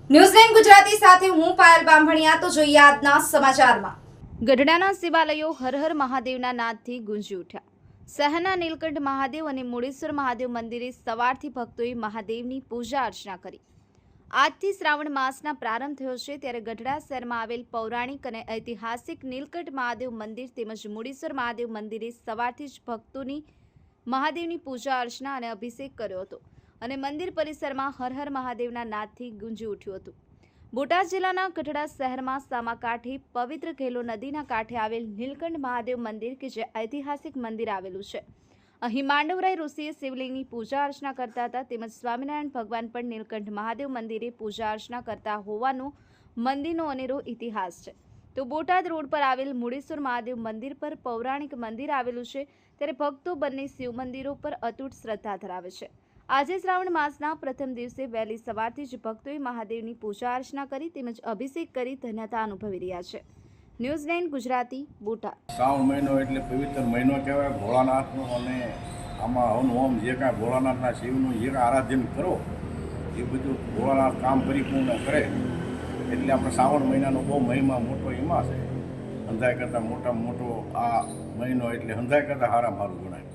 ન્યૂઝ9 ગુજરાતી સાથે હું પાયલ બામભણિયા। તો જોઈએ આજના સમાચારમાં। ગઢડાના શિવાલયો હર હર મહાદેવના નાદથી ગુંજી ઉઠ્યા। શહેરના નીલકંઠ મહાદેવ અને મુળેશ્વર મહાદેવ મંદિરે સવારથી ભક્તોએ મહાદેવની પૂજા અર્ચના કરી। આજથી શ્રાવણ માસના પ્રારંભ થયો છે, ત્યારે ગઢડા શહેરમાં આવેલ પૌરાણિક અને ઐતિહાસિક નીલકંઠ મહાદેવ મંદિર તેમજ મુળેશ્વર મહાદેવ મંદિરે સવારથી જ ભક્તોની મહાદેવની પૂજા અર્ચના અને અભિષેક કર્યો હતો અને મંદિર પરિસરમાં હર હર મહાદેવના નાદથી ગુંજી ઉઠ્યું હતું। બોટાદ જિલ્લાના ગઢડા શહેરમાં સામાકાંઠે પવિત્ર ઘેલો નદીના કાંઠે આવેલ નીલકંઠ મહાદેવ મંદિર કે જે ઐતિહાસિક મંદિર આવેલું છે। અહીં માંડવરાય ઋષિએ શિવલિંગની પૂજા અર્ચના કરતા હતા, તેમજ સ્વામિનારાયણ ભગવાન પણ નીલકંઠ મહાદેવ મંદિરે પૂજા અર્ચના કરતા હોવાનો મંદિરનો અનેરો ઇતિહાસ છે। તો બોટાદ રોડ પર આવેલ મુળેશ્વર મહાદેવ મંદિર પર પૌરાણિક મંદિર આવેલું છે, ત્યારે ભક્તો બંને શિવ મંદિરો પર અતૂટ શ્રદ્ધા ધરાવે છે। આજે શ્રાવણ માસના પ્રથમ દિવસે વહેલી સવારથી જ ભક્તોએ મહાદેવની પૂજા અર્ચના કરી તેમજ અભિષેક કરી ધન્યતા અનુભવી રહ્યા છે। ન્યૂઝ9 ગુજરાતી, બોટાદ। શ્રાવણ મહિનો એટલે પવિત્ર મહિનો કહેવાય ભોળાનાથનો, અને આમાં હવન હોમ જે કાંઈ ભોળાનાથના શિવનું જે કાંઈ આરાધન કરો એ બધું ભોળાનાથ કામ પરિપૂર્ણ કરે, એટલે આપણે શ્રાવણ મહિનાનો બહુ મહિમા મોટો એમાં છે। હંધાઈ કરતાં મોટામાં મોટો આ મહિનો એટલે હંધાઈ કરતાં સારામાં સારું ગણાય।